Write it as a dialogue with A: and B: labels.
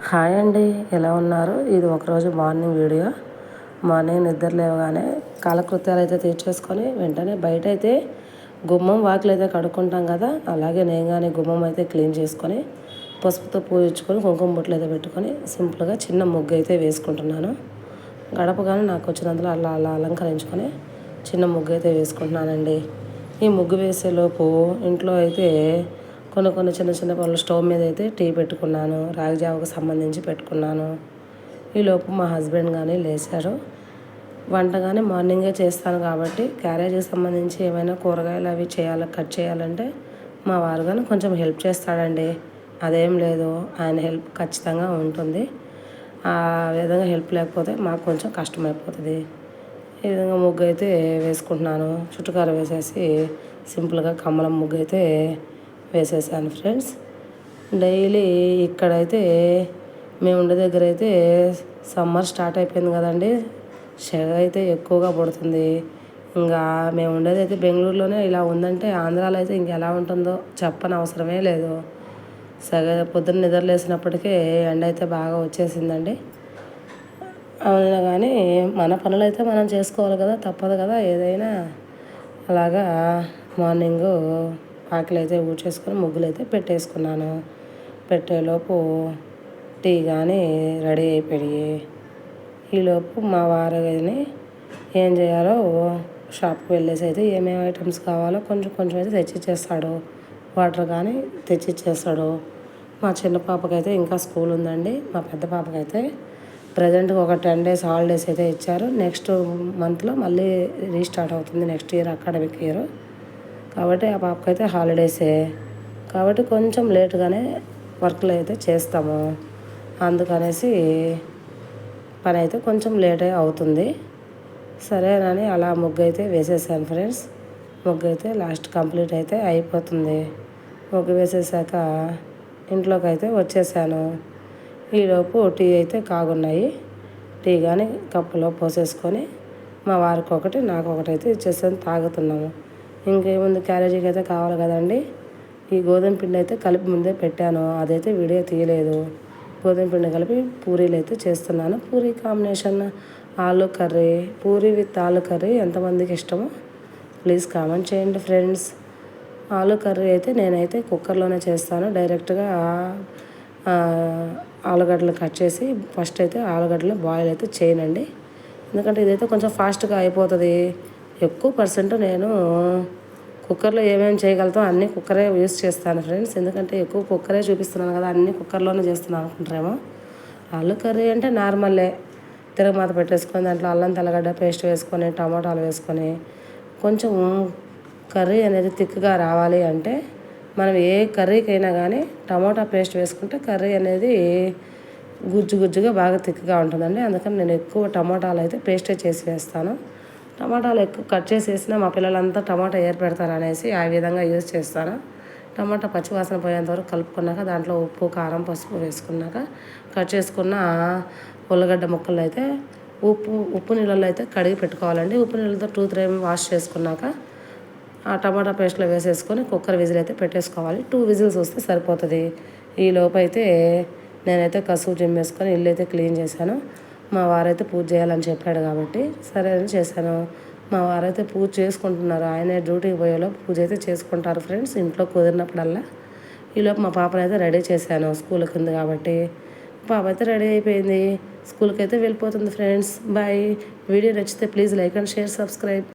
A: Hi అండి, ఎలా ఉన్నారు? ఇది ఒకరోజు మార్నింగ్ వీడియో. మార్నింగ్ నిద్ర లేవగానే కాలకృత్యాలు అయితే తీర్చేసుకొని వెంటనే బయట అయితే గుమ్మం వాకిలు అయితే కడుక్కుంటాం కదా, అలాగే నేను కానీ గుమ్మం అయితే క్లీన్ చేసుకొని పసుపుతో పూజించుకొని కుంకుమ బొట్లు అయితే పెట్టుకొని సింపుల్గా చిన్న ముగ్గు అయితే వేసుకుంటున్నాను. గడప కానీ నాకు వచ్చినంతలో అలా అలా అలంకరించుకొని చిన్న ముగ్గు అయితే వేసుకుంటున్నానండి. ఈ ముగ్గు వేసేలోపు ఇంట్లో అయితే కొన్ని చిన్న చిన్న పనులు స్టవ్ మీద అయితే టీ పెట్టుకున్నాను, రాగి జావకు సంబంధించి పెట్టుకున్నాను. ఈలోపు మా హస్బెండ్ కానీ లేచారు. వంట కానీ మార్నింగే చేస్తాను కాబట్టి క్యారేజీకి సంబంధించి ఏమైనా కూరగాయలు అవి కట్ చేయాలంటే మా వారు కానీ కొంచెం హెల్ప్ చేస్తాడండి. అదేం లేదు, ఆయన హెల్ప్ ఖచ్చితంగా ఉంటుంది. ఆ విధంగా హెల్ప్ లేకపోతే మాకు కొంచెం కష్టమైపోతుంది. ఈ విధంగా ముగ్గు అయితే వేసుకుంటున్నాను. చుట్టుకార వేసేసి సింపుల్గా కమ్మలం ముగ్గు అయితే వేసేసాను ఫ్రెండ్స్. డైలీ ఇక్కడైతే మేము ఉండే దగ్గర అయితే సమ్మర్ స్టార్ట్ అయిపోయింది కదండి, సెగ అయితే ఎక్కువగా పడుతుంది. ఇంకా మేము ఉండేది అయితే బెంగళూరులోనే ఇలా ఉందంటే ఆంధ్రాలో అయితే ఇంకెలా ఉంటుందో చెప్పని అవసరమే లేదు. సెగ పొద్దున్న నిద్రలేసినప్పటికీ ఎండ అయితే బాగా వచ్చేసిందండి. అవునా కానీ మన పనులు అయితే మనం చేసుకోవాలి కదా, తప్పదు కదా ఏదైనా. అలాగా మార్నింగు ఆకలి అయితే ఊడ్చేసుకొని ముగ్గులు అయితే పెట్టేసుకున్నాను. పెట్టేలోపు టీ కానీ రెడీ అయిపోయి ఈలోపు మా వారు కానీ ఏం చేయాలో షాప్కి వెళ్ళేసి అయితే ఏమేమి ఐటమ్స్ కావాలో కొంచెం అయితే తెచ్చిచ్చేస్తాడు. వాటర్ కానీ తెచ్చిచ్చేస్తాడు. మా చిన్న పాపకైతే ఇంకా స్కూల్ ఉందండి. మా పెద్ద పాపకైతే ప్రజెంట్గా ఒక 10 days హాలిడేస్ అయితే ఇచ్చారు. నెక్స్ట్ మంత్లో మళ్ళీ రీస్టార్ట్ అవుతుంది, నెక్స్ట్ ఇయర్ అకాడమిక్ ఇయర్ కాబట్టి ఆ పాపకైతే హాలిడేసే కాబట్టి కొంచెం లేట్గానే వర్క్లు అయితే చేస్తాము. అందుకనేసి పని అయితే కొంచెం లేట్ అవుతుంది. సరేనని అలా ముగ్గు అయితే వేసేసాను ఫ్రెండ్స్. ముగ్గు అయితే లాస్ట్ కంప్లీట్ అయితే అయిపోతుంది. ముగ్గు వేసేసాక ఇంట్లోకి అయితే వచ్చేసాను. ఈలోపు టీ అయితే కాగున్నాయి. టీ కానీ కప్పులో పోసేసుకొని మా వారికి ఒకటి నాకు ఒకటి అయితే ఇచ్చేసాను, తాగుతున్నాము. ఇంకేముంది, క్యారేజీకి అయితే కావాలి కదండి. ఈ గోధుమ పిండి అయితే కలిపి ముందే పెట్టాను, అదైతే వీడియో తీయలేదు. గోధుమ పిండి కలిపి పూరీలు అయితే చేస్తున్నాను. పూరీ కాంబినేషన్ ఆలు కర్రీ, పూరీ విత్ ఆలు కర్రీ ఎంతమందికి ఇష్టమో ప్లీజ్ కామెంట్ చేయండి ఫ్రెండ్స్. ఆలు కర్రీ అయితే నేనైతే కుక్కర్లోనే చేస్తాను. డైరెక్ట్గా ఆలుగడ్డలు కట్ చేసి ఫస్ట్ అయితే ఆలుగడ్డలు బాయిల్ అయితే చేయనండి. ఎందుకంటే ఇదైతే కొంచెం ఫాస్ట్గా అయిపోతుంది. ఎక్కువ పర్సెంట్ నేను కుక్కర్లో ఏమేమి చేయగలుగుతాం అన్నీ కుక్కరే యూస్ చేస్తాను ఫ్రెండ్స్. ఎందుకంటే ఎక్కువ కుక్కరే చూపిస్తున్నాను కదా, అన్నీ కుక్కర్లోనే చేస్తున్నాను అనుకుంటారేమో. ఆలు కర్రీ అంటే నార్మల్లే, తిరగమాత పెట్టేసుకొని దాంట్లో అల్లం తెల్లగడ్డ పేస్ట్ వేసుకొని టమాటాలు వేసుకొని కొంచెం కర్రీ అనేది థిక్గా రావాలి అంటే మనం ఏ కర్రీకైనా కానీ టమాటా పేస్ట్ వేసుకుంటే కర్రీ అనేది గుజ్జుగా బాగా థిక్గా ఉంటుందండి. అందుకని నేను ఎక్కువ టమాటాలు అయితే పేస్టే చేసి వేస్తాను. టమాటాలు ఎక్కువ కట్ చేసి వేసినా మా పిల్లలంతా టమాటా ఏరు పెడతారు అనేసి ఆ విధంగా యూజ్ చేస్తాను. టమాటా పచ్చివాసన పోయేంత వరకు కలుపుకున్నాక దాంట్లో ఉప్పు కారం పసుపు వేసుకున్నాక కట్ చేసుకున్న ఉల్లగడ్డ ముక్కలు అయితే ఉప్పు నీళ్ళల్లో అయితే కడిగి పెట్టుకోవాలండి. ఉప్పు నీళ్ళతో 2-3 వాష్ చేసుకున్నాక ఆ టమాటా పేస్ట్లో వేసేసుకొని కుక్కర్ విజిల్ అయితే పెట్టేసుకోవాలి. 2 విజిల్స్ వస్తే సరిపోతుంది. ఈ లోపు అయితే నేనైతే కసువు చిమ్మేసుకొని ఇల్లు అయితే క్లీన్ చేశాను. మా వారైతే పూజ చేయాలని చెప్పాడు కాబట్టి సరే అని చేశాను. మా వారైతే పూజ చేసుకుంటున్నారు. ఆయనే డ్యూటీకి పోయేలోపు పూజ అయితే చేసుకుంటారు ఫ్రెండ్స్, ఇంట్లో కుదిరినప్పుడల్లా. ఈలోపు మా పాపను అయితే రెడీ చేశాను, స్కూల్కి ఉంది కాబట్టి. పాప అయితే రెడీ అయిపోయింది, స్కూల్కి అయితే వెళ్ళిపోతుంది ఫ్రెండ్స్. బాయ్. వీడియో నచ్చితే please like and share, subscribe.